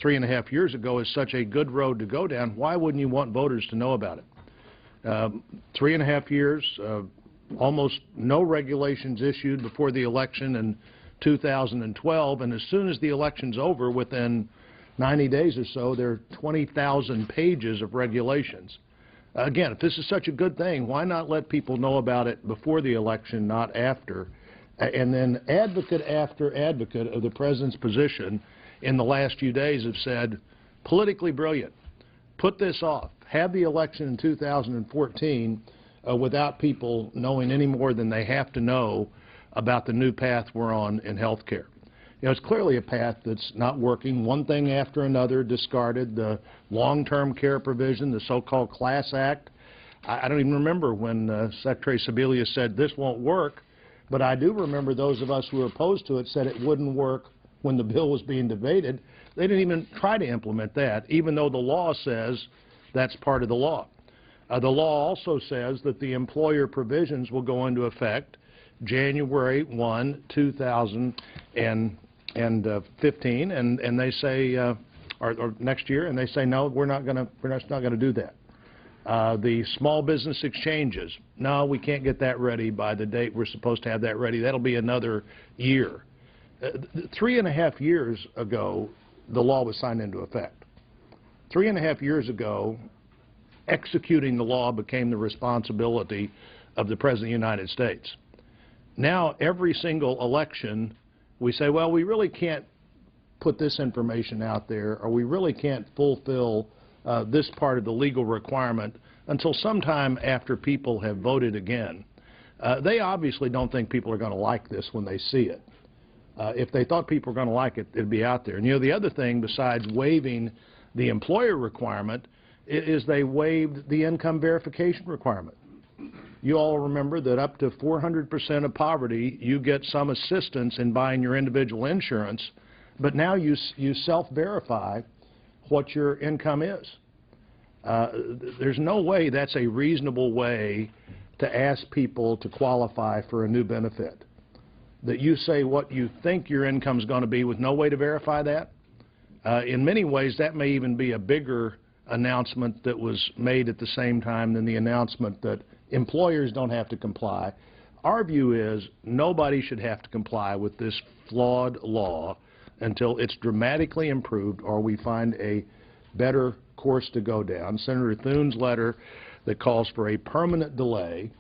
3.5 years ago is such a good road to go down, why wouldn't you want voters to know about it? 3.5 years, almost no regulations issued before the election in 2012, and as soon as the election's over, within 90 days or so, there are 20,000 pages of regulations. Again, if this is such a good thing, why not let people know about it before the election, not after? And then advocate after advocate of the president's position in the last few days have said, politically brilliant, put this off, have the election in 2014 without people knowing any more than they have to know about the new path we're on in health care. You know, it's clearly a path that's not working. One thing after another discarded. The long-term care provision, the so-called Class Act. I don't even remember when Secretary Sebelius said this won't work, but I do remember those of us who were opposed to it said it wouldn't work when the bill was being debated. They didn't even try to implement that, even though the law says that's part of the law. The law also says that the employer provisions will go into effect January 1, 2015, and they say, or next year, and they say no, we're not going to do that. The small business exchanges, no, we can't get that ready by the date we're supposed to have that ready. That'll be another year. 3.5 years ago, the law was signed into effect. 3.5 years ago, executing the law became the responsibility of the President of the United States. Now, every single election, we say, well, we really can't put this information out there, or we really can't fulfill this part of the legal requirement until sometime after people have voted again. They obviously don't think people are going to like this when they see it. If they thought people were going to like it, it'd be out there. And, you know, the other thing besides waiving the employer requirement is they waived the income verification requirement. You all remember that up to 400% of poverty, you get some assistance in buying your individual insurance, but now you self-verify what your income is. There's no way that's a reasonable way to ask people to qualify for a new benefit. That you say what you think your income is going to be with no way to verify that. In many ways, that may even be a bigger announcement that was made at the same time than the announcement that employers don't have to comply. Our view is nobody should have to comply with this flawed law until it's dramatically improved or we find a better course to go down. Senator Thune's letter that calls for a permanent delay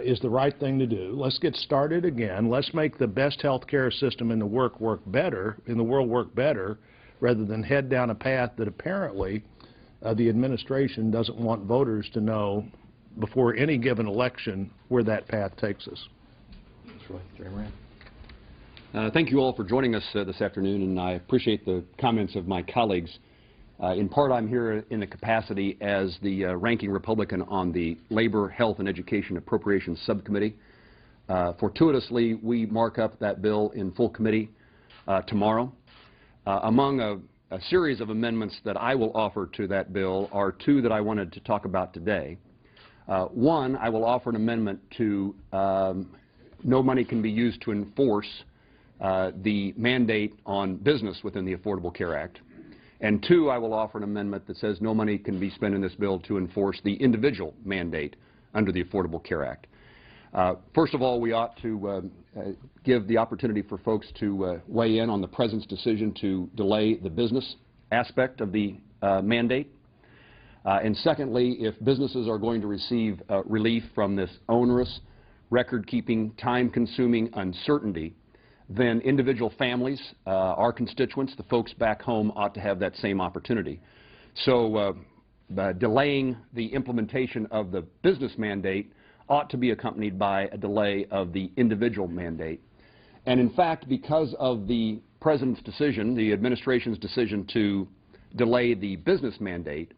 is the right thing to do. Let's get started again. Let's make the best health care system in the world work better, rather than head down a path that apparently the administration doesn't want voters to know before any given election where that path takes us. That's right. Jerry Moran. Thank you all for joining us this afternoon, and I appreciate the comments of my colleagues. In part, I'm here in the capacity as the ranking Republican on the Labor, Health, and Education Appropriations Subcommittee. Fortuitously, we mark up that bill in full committee tomorrow. Among a series of amendments that I will offer to that bill are two that I wanted to talk about today. One, I will offer an amendment to no money can be used to enforce the mandate on business within the Affordable Care Act. And two, I will offer an amendment that says no money can be spent in this bill to enforce the individual mandate under the Affordable Care Act. First of all, we ought to give the opportunity for folks to weigh in on the President's decision to delay the business aspect of the mandate. And secondly, if businesses are going to receive relief from this onerous, record-keeping, time-consuming uncertainty, then individual families, our constituents, the folks back home, ought to have that same opportunity. So delaying the implementation of the business mandate ought to be accompanied by a delay of the individual mandate. And in fact, because of the President's decision, the administration's decision to delay the business mandate,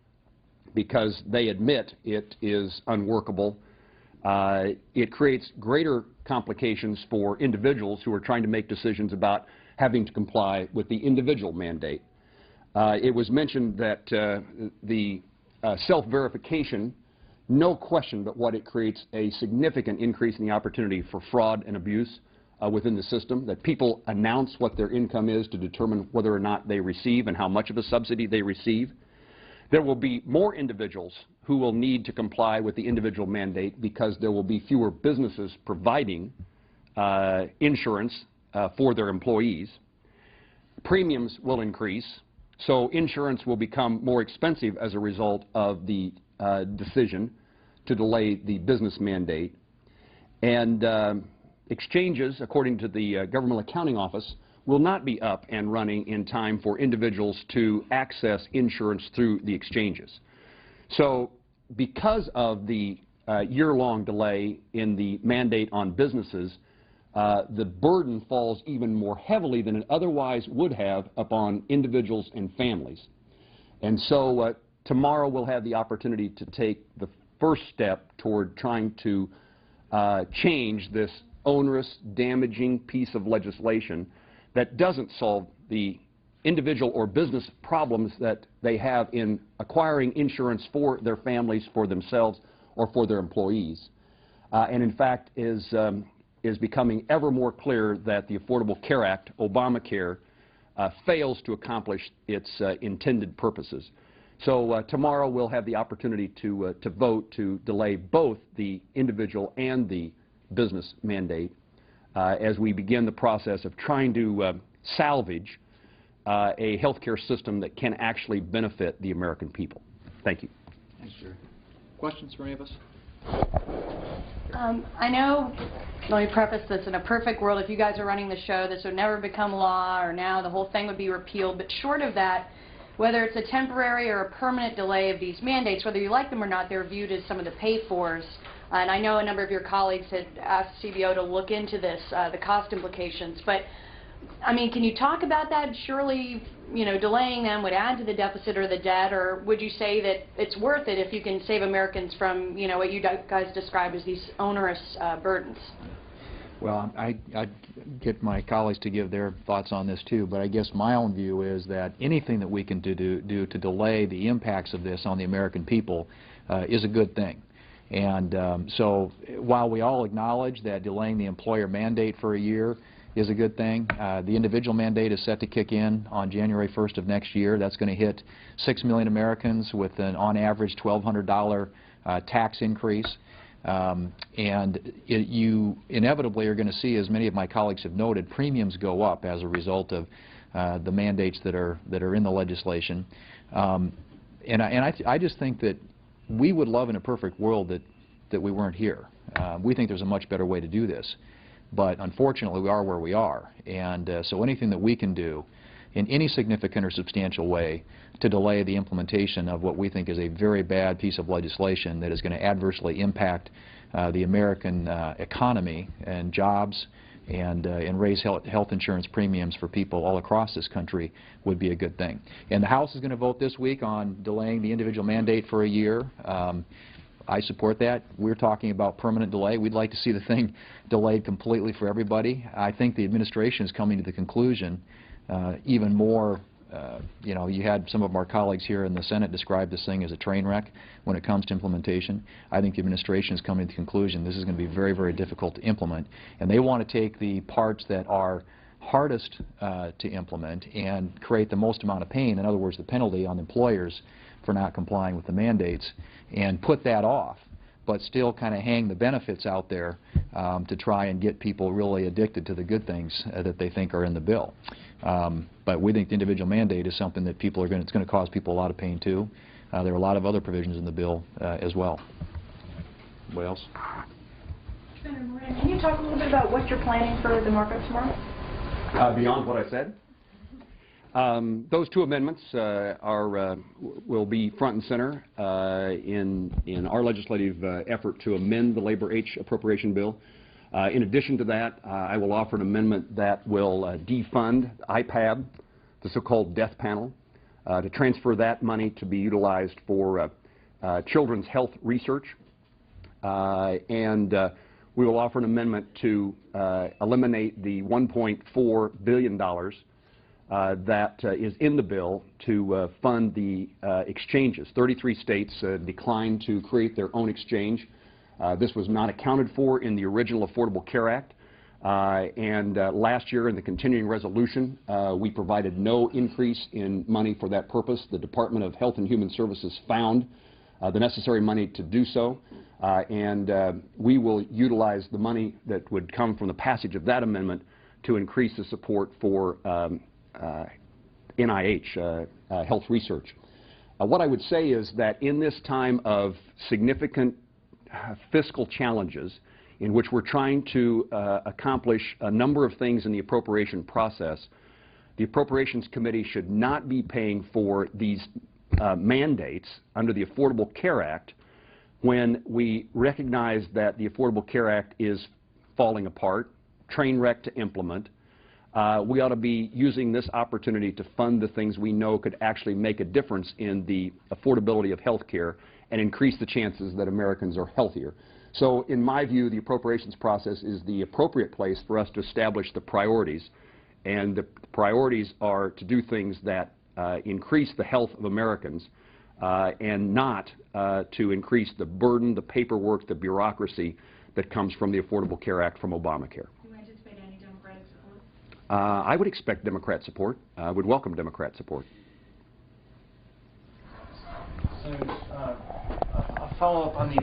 because they admit it is unworkable, it creates greater complications for individuals who are trying to make decisions about having to comply with the individual mandate. It was mentioned that the self-verification, no question but what it creates a significant increase in the opportunity for fraud and abuse within the system, that people announce what their income is to determine whether or not they receive and how much of a subsidy they receive. There will be more individuals who will need to comply with the individual mandate because there will be fewer businesses providing insurance for their employees. Premiums will increase, so insurance will become more expensive as a result of the decision to delay the business mandate. And exchanges, according to the Government Accounting Office, will not be up and running in time for individuals to access insurance through the exchanges. So because of the year-long delay in the mandate on businesses, the burden falls even more heavily than it otherwise would have upon individuals and families. And so tomorrow we'll have the opportunity to take the first step toward trying to change this onerous, damaging piece of legislation that doesn't solve the individual or business problems that they have in acquiring insurance for their families, for themselves, or for their employees. And in fact is becoming ever more clear that the Affordable Care Act, Obamacare, fails to accomplish its intended purposes. So tomorrow we'll have the opportunity to vote to delay both the individual and the business mandate as we begin the process of trying to salvage a health care system that can actually benefit the American people. Thank you. Thanks, Jerry. Questions for any of us? I know, let me preface this, in a perfect world, if you guys are running the show, this would never become law, or now the whole thing would be repealed. But short of that, whether it's a temporary or a permanent delay of these mandates, whether you like them or not, they're viewed as some of the pay-fors. And I know a number of your colleagues had asked CBO to look into this, the cost implications. But, I mean, can you talk about that? Surely, you know, delaying them would add to the deficit or the debt, or would you say that it's worth it if you can save Americans from, you know, what you guys describe as these onerous burdens? Well, I'd get my colleagues to give their thoughts on this too, but I guess my own view is that anything that we can do to delay the impacts of this on the American people is a good thing. And so while we all acknowledge that delaying the employer mandate for a year is a good thing, the individual mandate is set to kick in on January 1st of next year. That's going to hit 6 million Americans with an on average $1,200 tax increase. You inevitably are going to see, as many of my colleagues have noted, premiums go up as a result of the mandates that are in the legislation. I just think that we would love in a perfect world that we weren't here. We think there's a much better way to do this. But unfortunately, we are where we are. And so anything that we can do in any significant or substantial way to delay the implementation of what we think is a very bad piece of legislation that is going to adversely impact the American economy and jobs and raise health insurance premiums for people all across this country would be a good thing. And the House is going to vote this week on delaying the individual mandate for a year. I support that. We're talking about permanent delay. We'd like to see the thing delayed completely for everybody. I think the administration is coming to the conclusion even more, you know, you had some of our colleagues here in the Senate describe this thing as a train wreck when it comes to implementation. I think the administration is coming to the conclusion this is going to be very, very difficult to implement. And they want to take the parts that are hardest to implement and create the most amount of pain, in other words, the penalty on employers for not complying with the mandates, and put that off, but still kind of hang the benefits out there to try and get people really addicted to the good things that they think are in the bill. But we think the individual mandate is something that people are it's going to cause people a lot of pain too. There are a lot of other provisions in the bill as well. Anybody else? Senator Moran, can you talk a little bit about what you're planning for the markup tomorrow? Beyond what I said? Those two amendments will be front and center in our legislative effort to amend the Labor H appropriation bill. In addition to that, I will offer an amendment that will defund IPAB, the so-called death panel, to transfer that money to be utilized for children's health research. and we will offer an amendment to eliminate the $1.4 billion that is in the bill to fund the exchanges. 33 states declined to create their own exchange. This was not accounted for in the original Affordable Care Act. Last year in the continuing resolution, we provided no increase in money for that purpose. The Department of Health and Human Services found the necessary money to do so, we will utilize the money that would come from the passage of that amendment to increase the support for NIH, health research. What I would say is that in this time of significant fiscal challenges in which we're trying to accomplish a number of things in the appropriation process, the Appropriations Committee should not be paying for these mandates under the Affordable Care Act when we recognize that the Affordable Care Act is falling apart, train wreck to implement. We ought to be using this opportunity to fund the things we know could actually make a difference in the affordability of health care and increase the chances that Americans are healthier. So in my view, the appropriations process is the appropriate place for us to establish the priorities. And the priorities are to do things that increase the health of Americans and not to increase the burden, the paperwork, the bureaucracy that comes from the Affordable Care Act from Obamacare. Do you anticipate any Democratic support? I would expect Democrat support. I would welcome Democrat support. So, a follow-up on the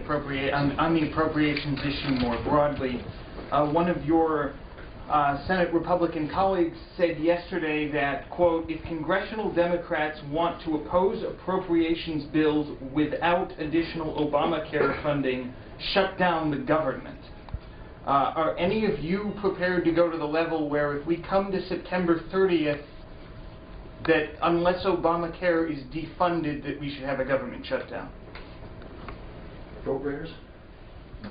appropriations issue more broadly. One of your Senate Republican colleagues said yesterday that, quote, if congressional Democrats want to oppose appropriations bills without additional Obamacare funding, shut down the government. Are any of you prepared to go to the level where if we come to September 30th, that unless Obamacare is defunded, that we should have a government shutdown? Appropriators?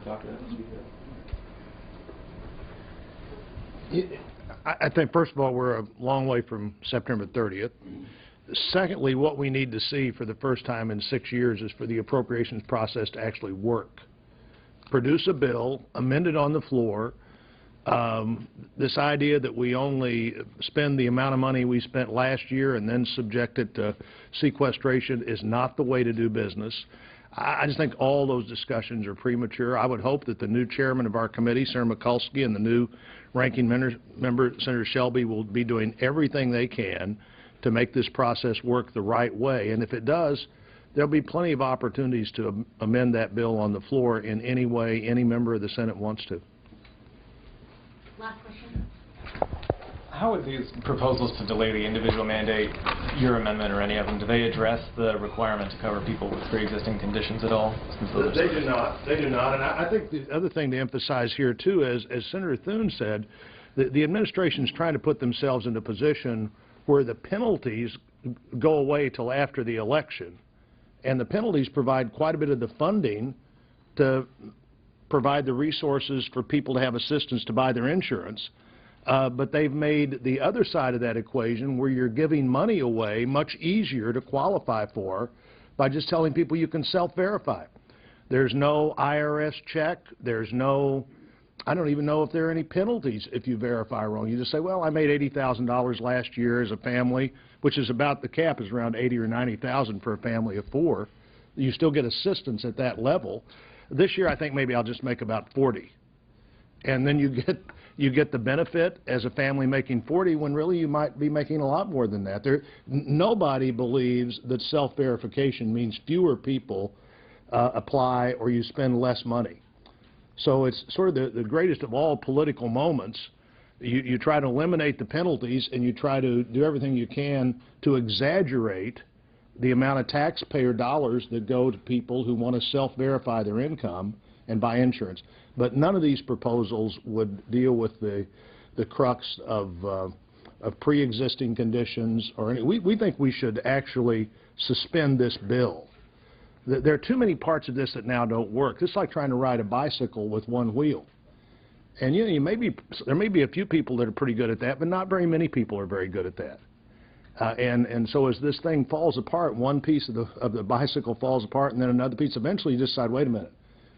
Talk to that. I think, first of all, we're a long way from September 30th. Secondly, what we need to see for the first time in 6 years is for the appropriations process to actually work. Produce a bill, amend it on the floor. This idea that we only spend the amount of money we spent last year and then subject it to sequestration is not the way to do business. I just think all those discussions are premature. I would hope that the new chairman of our committee, Senator Mikulski, and the new ranking member, Senator Shelby, will be doing everything they can to make this process work the right way. And if it does, there'll be plenty of opportunities to amend that bill on the floor in any way any member of the Senate wants to. Last question. How would these proposals to delay the individual mandate, your amendment or any of them, do they address the requirement to cover people with pre-existing conditions at all? They do not. They do not. And I think the other thing to emphasize here, too, is, as Senator Thune said, the administration is trying to put themselves in a position where the penalties go away till after the election. And the penalties provide quite a bit of the funding to provide the resources for people to have assistance to buy their insurance. But they've made the other side of that equation, where you're giving money away, much easier to qualify for by just telling people you can self-verify. There's no IRS check. There's no, I don't even know if there are any penalties if you verify wrong. You just say, well, I made $80,000 last year as a family, which is about, the cap is around $80,000 or $90,000 for a family of 4. You still get assistance at that level. This year, I think maybe I'll just make about 40. And then you get the benefit as a family making 40 when really you might be making a lot more than that. Nobody believes that self-verification means fewer people apply or you spend less money. So it's sort of the greatest of all political moments. You try to eliminate the penalties and you try to do everything you can to exaggerate the amount of taxpayer dollars that go to people who want to self-verify their income and buy insurance. But none of these proposals would deal with the crux of pre-existing conditions or any. We think we should actually suspend this bill. There are too many parts of this that now don't work. It's like trying to ride a bicycle with one wheel. And there may be a few people that are pretty good at that, but not very many people are very good at that. And so as this thing falls apart, one piece of the bicycle falls apart, and then another piece. Eventually, you decide, wait a minute,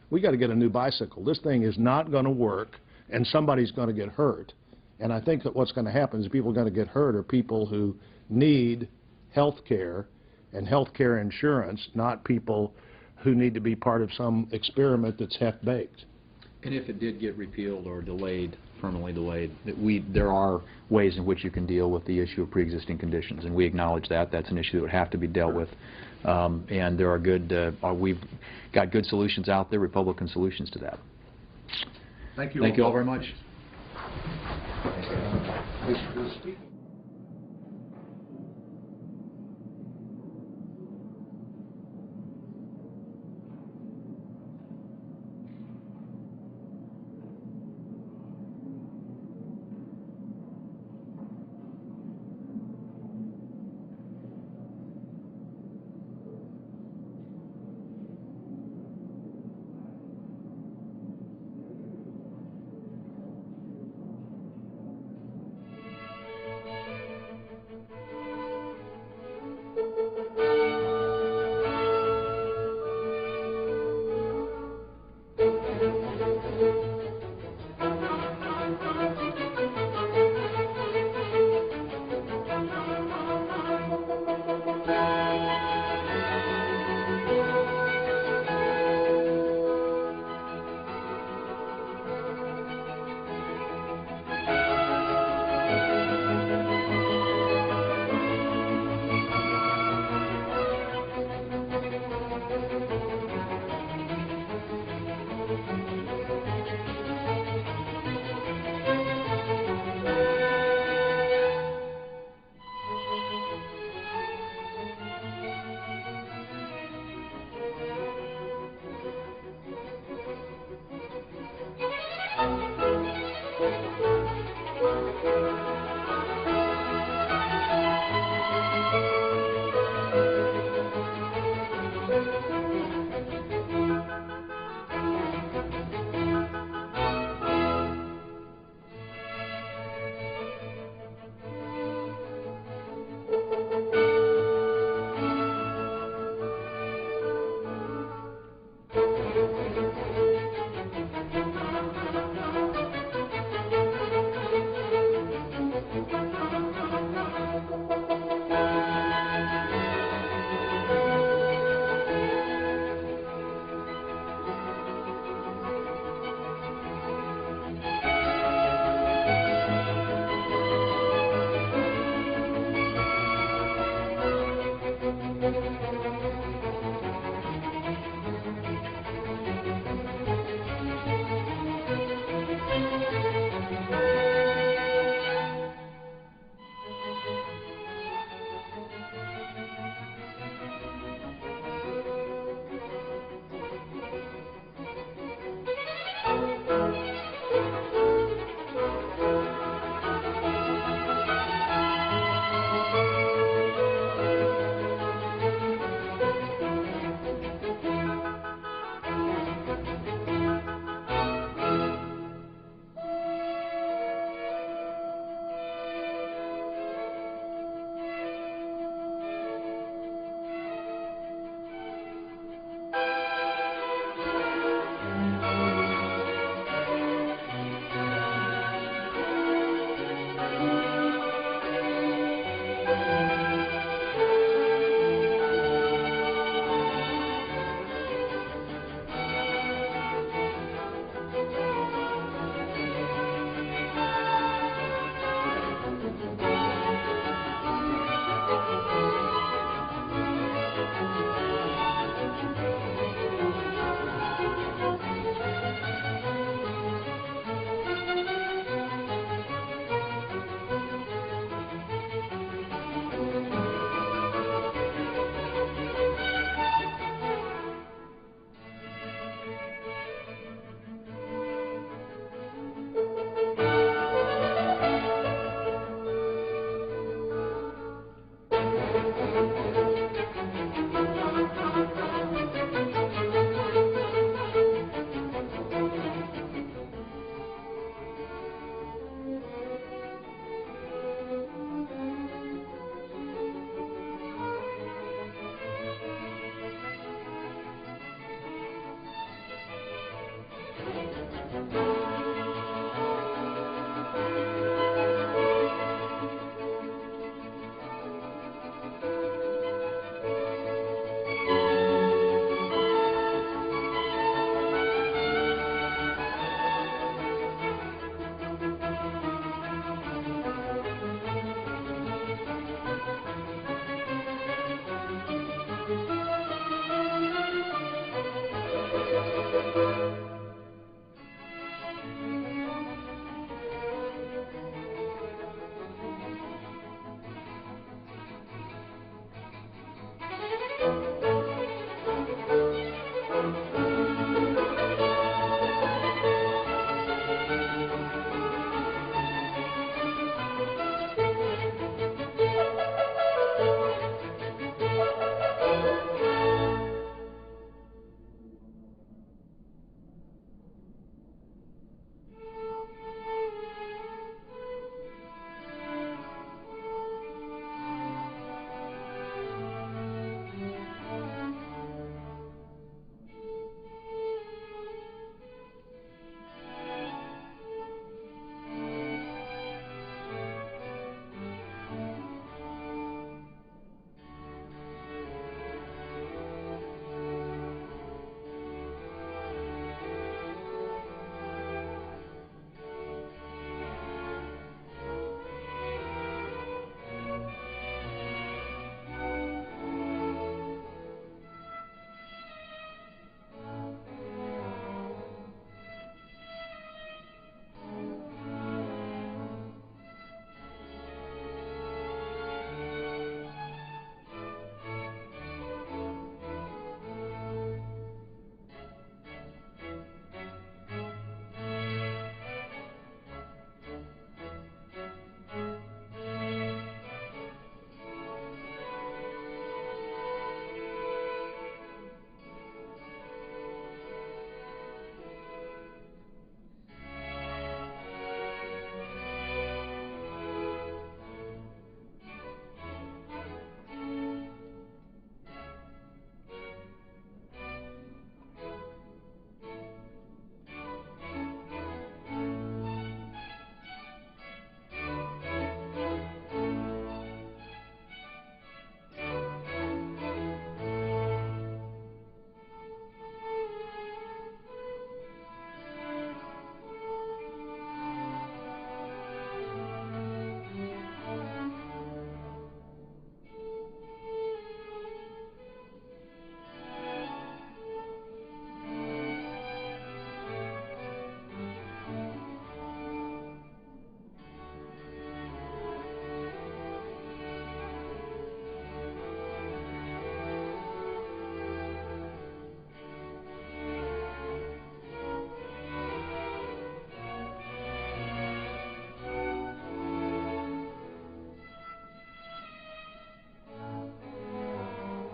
we got to get a new bicycle. This thing is not going to work, and somebody's going to get hurt. And I think that what's going to happen is people are going to get hurt are people who need health care and health care insurance, not people who need to be part of some experiment that's half-baked. And if it did get repealed or delayed, permanently delayed, there are ways in which you can deal with the issue of pre-existing conditions, and we acknowledge that. That's an issue that would have to be dealt with. And there are good, we've got good solutions out there, Republican solutions to that. Thank you. Thank you all very much.